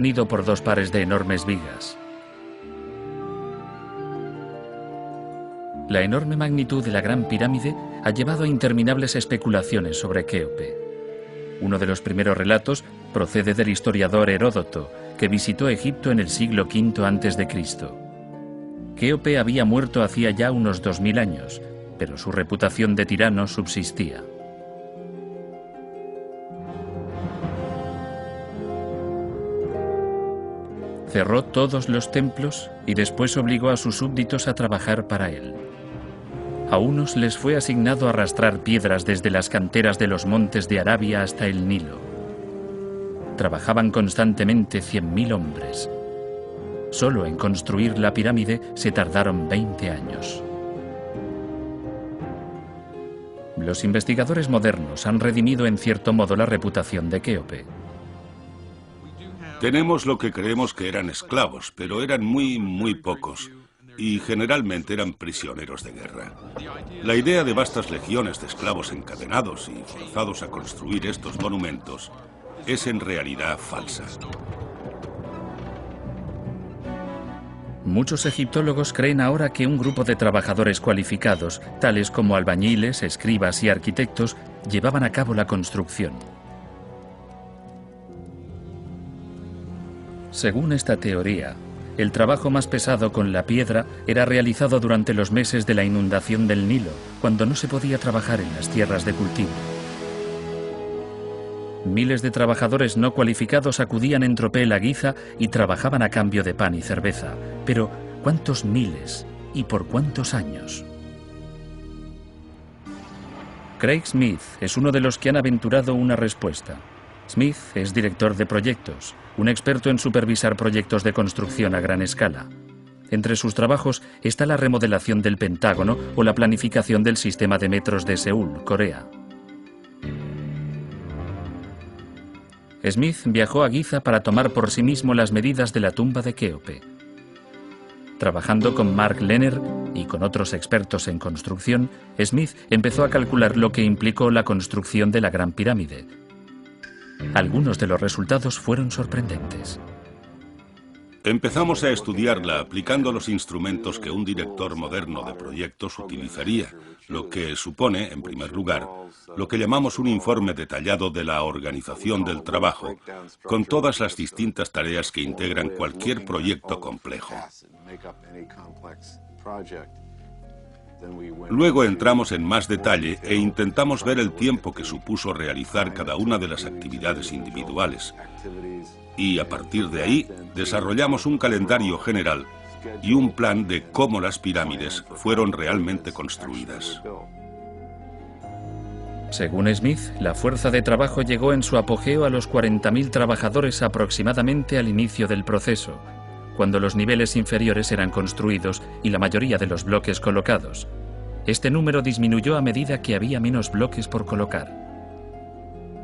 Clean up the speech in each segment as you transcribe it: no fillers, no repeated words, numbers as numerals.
unido por dos pares de enormes vigas. La enorme magnitud de la Gran Pirámide ha llevado a interminables especulaciones sobre Kéope. Uno de los primeros relatos procede del historiador Heródoto, que visitó Egipto en el siglo V a.C. Kéope había muerto hacía ya unos 2000 años, pero su reputación de tirano subsistía. Cerró todos los templos y después obligó a sus súbditos a trabajar para él. A unos les fue asignado arrastrar piedras desde las canteras de los montes de Arabia hasta el Nilo. Trabajaban constantemente 100.000 hombres. Solo en construir la pirámide se tardaron 20 años. Los investigadores modernos han redimido en cierto modo la reputación de Kéope. Tenemos lo que creemos que eran esclavos, pero eran muy pocos, y generalmente eran prisioneros de guerra. La idea de vastas legiones de esclavos encadenados y forzados a construir estos monumentos es en realidad falsa. Muchos egiptólogos creen ahora que un grupo de trabajadores cualificados, tales como albañiles, escribas y arquitectos, llevaban a cabo la construcción. Según esta teoría, el trabajo más pesado con la piedra era realizado durante los meses de la inundación del Nilo, cuando no se podía trabajar en las tierras de cultivo. Miles de trabajadores no cualificados acudían en tropel a Giza y trabajaban a cambio de pan y cerveza. Pero, ¿cuántos miles y por cuántos años? Craig Smith es uno de los que han aventurado una respuesta. Smith es director de proyectos, un experto en supervisar proyectos de construcción a gran escala. Entre sus trabajos está la remodelación del Pentágono o la planificación del sistema de metros de Seúl, Corea. Smith viajó a Giza para tomar por sí mismo las medidas de la tumba de Kéope. Trabajando con Mark Lehner y con otros expertos en construcción, Smith empezó a calcular lo que implicó la construcción de la Gran Pirámide. Algunos de los resultados fueron sorprendentes. Empezamos a estudiarla aplicando los instrumentos que un director moderno de proyectos utilizaría, lo que supone, en primer lugar, lo que llamamos un informe detallado de la organización del trabajo, con todas las distintas tareas que integran cualquier proyecto complejo. Luego entramos en más detalle e intentamos ver el tiempo que supuso realizar cada una de las actividades individuales. Y a partir de ahí, desarrollamos un calendario general y un plan de cómo las pirámides fueron realmente construidas. Según Smith, la fuerza de trabajo llegó en su apogeo a los 40.000 trabajadores aproximadamente al inicio del proceso, cuando los niveles inferiores eran construidos y la mayoría de los bloques colocados. Este número disminuyó a medida que había menos bloques por colocar.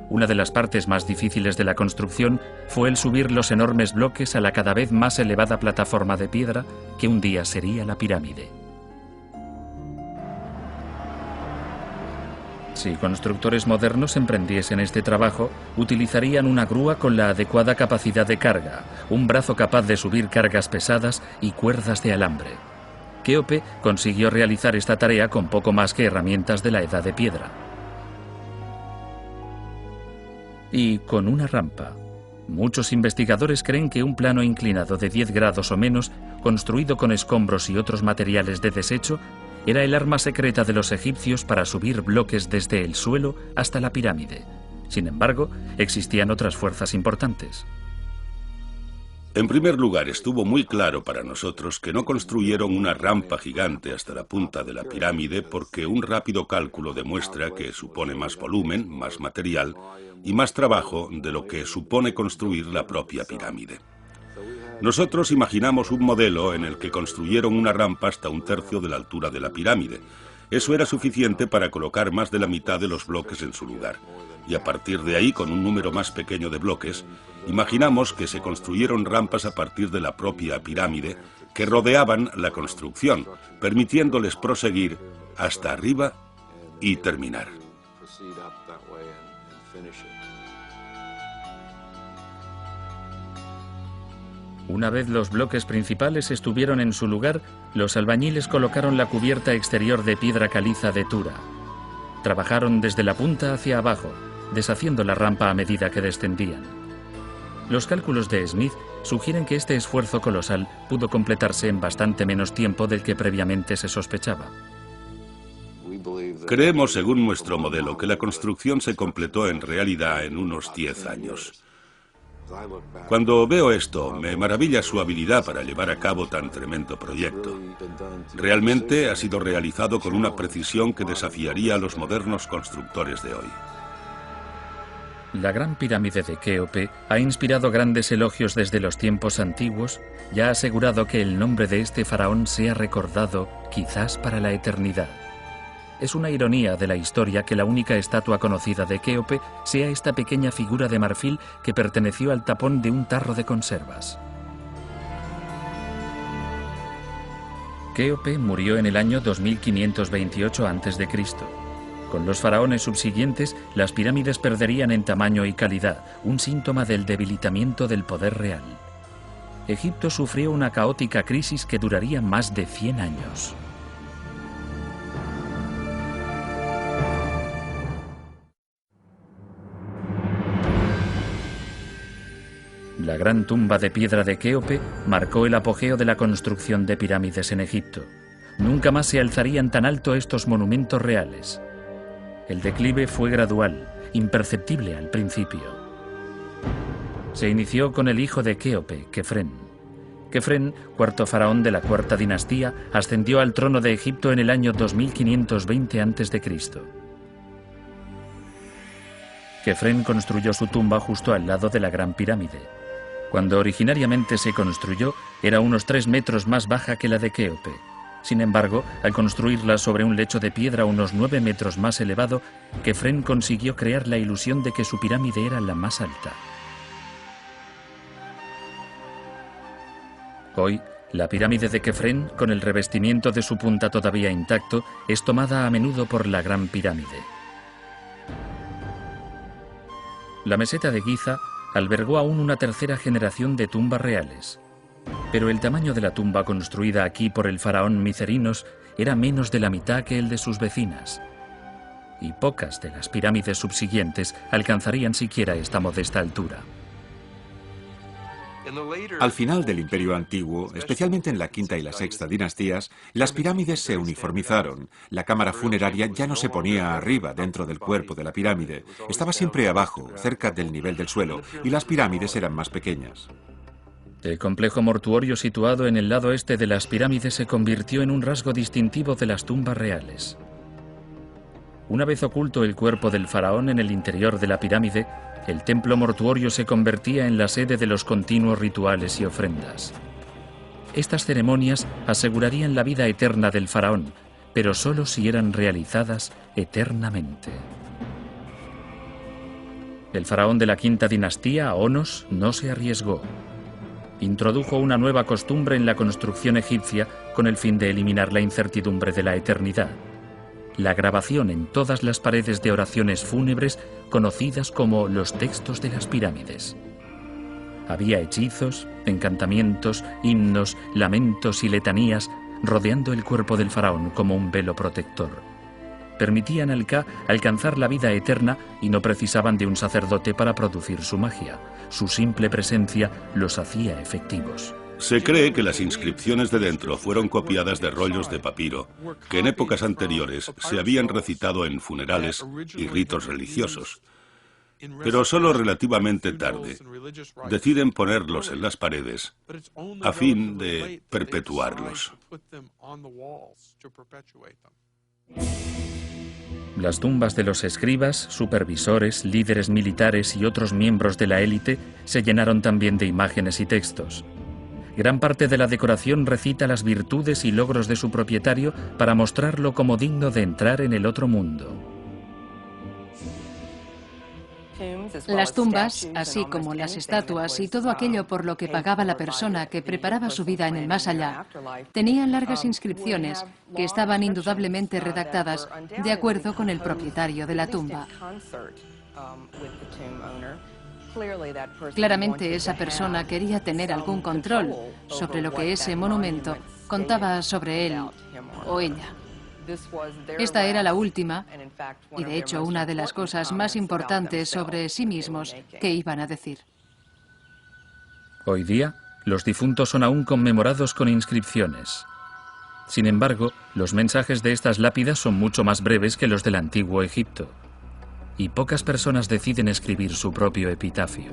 Una de las partes más difíciles de la construcción fue el subir los enormes bloques a la cada vez más elevada plataforma de piedra que un día sería la pirámide. Si constructores modernos emprendiesen este trabajo, utilizarían una grúa con la adecuada capacidad de carga, un brazo capaz de subir cargas pesadas y cuerdas de alambre. Kéope consiguió realizar esta tarea con poco más que herramientas de la Edad de Piedra. Y con una rampa. Muchos investigadores creen que un plano inclinado de 10 grados o menos, construido con escombros y otros materiales de desecho, era el arma secreta de los egipcios para subir bloques desde el suelo hasta la pirámide. Sin embargo, existían otras fuerzas importantes. En primer lugar, estuvo muy claro para nosotros que no construyeron una rampa gigante hasta la punta de la pirámide porque un rápido cálculo demuestra que supone más volumen, más material y más trabajo de lo que supone construir la propia pirámide. Nosotros imaginamos un modelo en el que construyeron una rampa hasta 1/3 de la altura de la pirámide. Eso era suficiente para colocar más de la mitad de los bloques en su lugar. Y a partir de ahí, con un número más pequeño de bloques, imaginamos que se construyeron rampas a partir de la propia pirámide que rodeaban la construcción, permitiéndoles proseguir hasta arriba y terminar. Una vez los bloques principales estuvieron en su lugar, los albañiles colocaron la cubierta exterior de piedra caliza de Tura. Trabajaron desde la punta hacia abajo, deshaciendo la rampa a medida que descendían. Los cálculos de Smith sugieren que este esfuerzo colosal pudo completarse en bastante menos tiempo del que previamente se sospechaba. Creemos, según nuestro modelo, que la construcción se completó en realidad en unos 10 años. Cuando veo esto, me maravilla su habilidad para llevar a cabo tan tremendo proyecto. Realmente ha sido realizado con una precisión que desafiaría a los modernos constructores de hoy. La Gran Pirámide de Kéope ha inspirado grandes elogios desde los tiempos antiguos y ha asegurado que el nombre de este faraón sea recordado quizás para la eternidad. Es una ironía de la historia que la única estatua conocida de Kéope sea esta pequeña figura de marfil que perteneció al tapón de un tarro de conservas. Kéope murió en el año 2528 a.C. Con los faraones subsiguientes, las pirámides perderían en tamaño y calidad, un síntoma del debilitamiento del poder real. Egipto sufrió una caótica crisis que duraría más de 100 años. La gran tumba de piedra de Kéope marcó el apogeo de la construcción de pirámides en Egipto. Nunca más se alzarían tan alto estos monumentos reales. El declive fue gradual, imperceptible al principio. Se inició con el hijo de Kéope, Kefren. Kefren, cuarto faraón de la cuarta dinastía, ascendió al trono de Egipto en el año 2520 a.C. Kefren construyó su tumba justo al lado de la Gran Pirámide. Cuando originariamente se construyó, era unos 3 metros más baja que la de Kéope. Sin embargo, al construirla sobre un lecho de piedra unos 9 metros más elevado, Kefren consiguió crear la ilusión de que su pirámide era la más alta. Hoy, la pirámide de Kefren, con el revestimiento de su punta todavía intacto, es tomada a menudo por la Gran Pirámide. La meseta de Giza albergó aún una tercera generación de tumbas reales. Pero el tamaño de la tumba construida aquí por el faraón Micerinos era menos de la mitad que el de sus vecinas. Y pocas de las pirámides subsiguientes alcanzarían siquiera esta modesta altura. Al final del Imperio Antiguo, especialmente en la quinta y la sexta dinastías, las pirámides se uniformizaron. La cámara funeraria ya no se ponía arriba, dentro del cuerpo de la pirámide. Estaba siempre abajo, cerca del nivel del suelo, y las pirámides eran más pequeñas. El complejo mortuorio situado en el lado este de las pirámides se convirtió en un rasgo distintivo de las tumbas reales. Una vez oculto el cuerpo del faraón en el interior de la pirámide, el templo mortuorio se convertía en la sede de los continuos rituales y ofrendas. Estas ceremonias asegurarían la vida eterna del faraón, pero solo si eran realizadas eternamente. El faraón de la quinta dinastía, Onos, no se arriesgó. Introdujo una nueva costumbre en la construcción egipcia con el fin de eliminar la incertidumbre de la eternidad: la grabación en todas las paredes de oraciones fúnebres conocidas como los textos de las pirámides. Había hechizos, encantamientos, himnos, lamentos y letanías rodeando el cuerpo del faraón como un velo protector. Permitían al Ka alcanzar la vida eterna y no precisaban de un sacerdote para producir su magia. Su simple presencia los hacía efectivos. Se cree que las inscripciones de dentro fueron copiadas de rollos de papiro, que en épocas anteriores se habían recitado en funerales y ritos religiosos. Pero solo relativamente tarde deciden ponerlos en las paredes a fin de perpetuarlos. Las tumbas de los escribas, supervisores, líderes militares y otros miembros de la élite se llenaron también de imágenes y textos. Gran parte de la decoración recita las virtudes y logros de su propietario para mostrarlo como digno de entrar en el otro mundo. Las tumbas, así como las estatuas y todo aquello por lo que pagaba la persona que preparaba su vida en el más allá, tenían largas inscripciones que estaban indudablemente redactadas de acuerdo con el propietario de la tumba. Claramente esa persona quería tener algún control sobre lo que ese monumento contaba sobre él o ella. Esta era la última, y de hecho una de las cosas más importantes sobre sí mismos que iban a decir. Hoy día, los difuntos son aún conmemorados con inscripciones. Sin embargo, los mensajes de estas lápidas son mucho más breves que los del antiguo Egipto, y pocas personas deciden escribir su propio epitafio.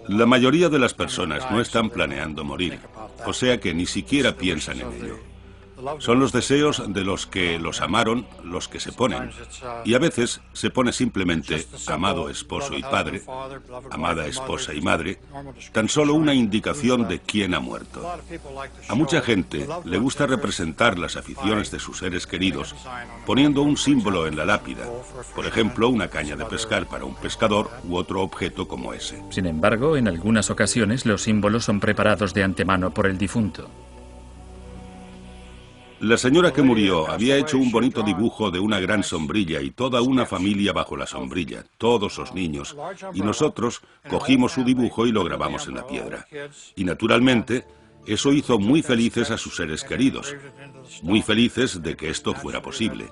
La mayoría de las personas no están planeando morir, o sea que ni siquiera piensan en ello. Son los deseos de los que los amaron los que se ponen. Y a veces se pone simplemente amado esposo y padre, amada esposa y madre, tan solo una indicación de quién ha muerto. A mucha gente le gusta representar las aficiones de sus seres queridos poniendo un símbolo en la lápida, por ejemplo, una caña de pescar para un pescador u otro objeto como ese. Sin embargo, en algunas ocasiones los símbolos son preparados de antemano por el difunto. La señora que murió había hecho un bonito dibujo de una gran sombrilla y toda una familia bajo la sombrilla, todos los niños, y nosotros cogimos su dibujo y lo grabamos en la piedra. Y naturalmente, eso hizo muy felices a sus seres queridos, muy felices de que esto fuera posible.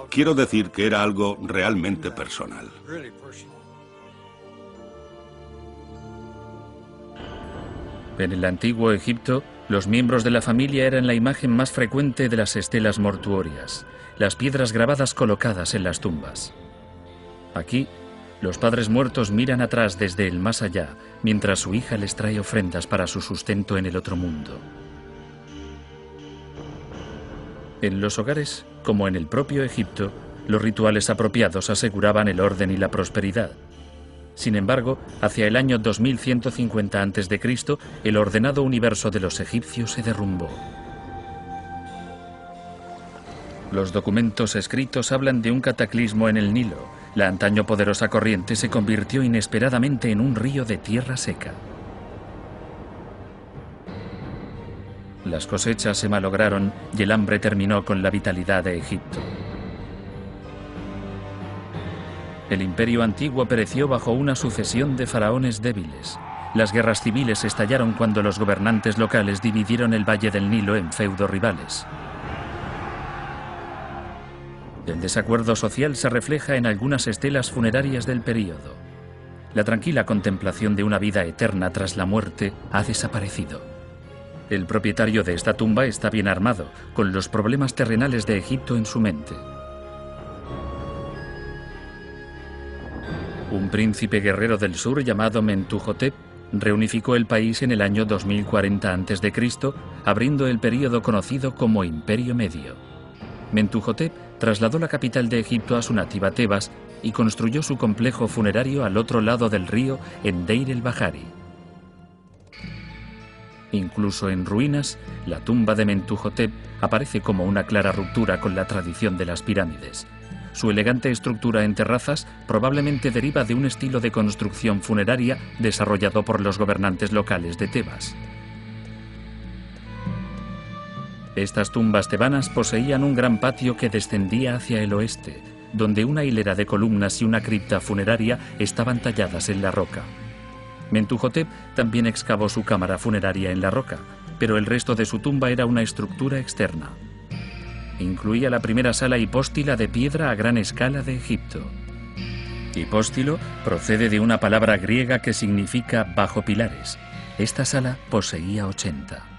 Quiero decir que era algo realmente personal. En el antiguo Egipto, los miembros de la familia eran la imagen más frecuente de las estelas mortuorias, las piedras grabadas colocadas en las tumbas. Aquí, los padres muertos miran atrás desde el más allá, mientras su hija les trae ofrendas para su sustento en el otro mundo. En los hogares, como en el propio Egipto, los rituales apropiados aseguraban el orden y la prosperidad. Sin embargo, hacia el año 2150 a.C., el ordenado universo de los egipcios se derrumbó. Los documentos escritos hablan de un cataclismo en el Nilo. La antaño poderosa corriente se convirtió inesperadamente en un río de tierra seca. Las cosechas se malograron y el hambre terminó con la vitalidad de Egipto. El imperio antiguo pereció bajo una sucesión de faraones débiles. Las guerras civiles estallaron cuando los gobernantes locales dividieron el valle del Nilo en feudos rivales. El desacuerdo social se refleja en algunas estelas funerarias del período. La tranquila contemplación de una vida eterna tras la muerte ha desaparecido. El propietario de esta tumba está bien armado, con los problemas terrenales de Egipto en su mente. Un príncipe guerrero del sur llamado Mentuhotep reunificó el país en el año 2040 a.C., abriendo el período conocido como Imperio Medio. Mentuhotep trasladó la capital de Egipto a su nativa Tebas y construyó su complejo funerario al otro lado del río en Deir el-Bahari. Incluso en ruinas, la tumba de Mentuhotep aparece como una clara ruptura con la tradición de las pirámides. Su elegante estructura en terrazas probablemente deriva de un estilo de construcción funeraria desarrollado por los gobernantes locales de Tebas. Estas tumbas tebanas poseían un gran patio que descendía hacia el oeste, donde una hilera de columnas y una cripta funeraria estaban talladas en la roca. Mentuhotep también excavó su cámara funeraria en la roca, pero el resto de su tumba era una estructura externa. Incluía la primera sala hipóstila de piedra a gran escala de Egipto. Hipóstilo procede de una palabra griega que significa bajo pilares. Esta sala poseía 80.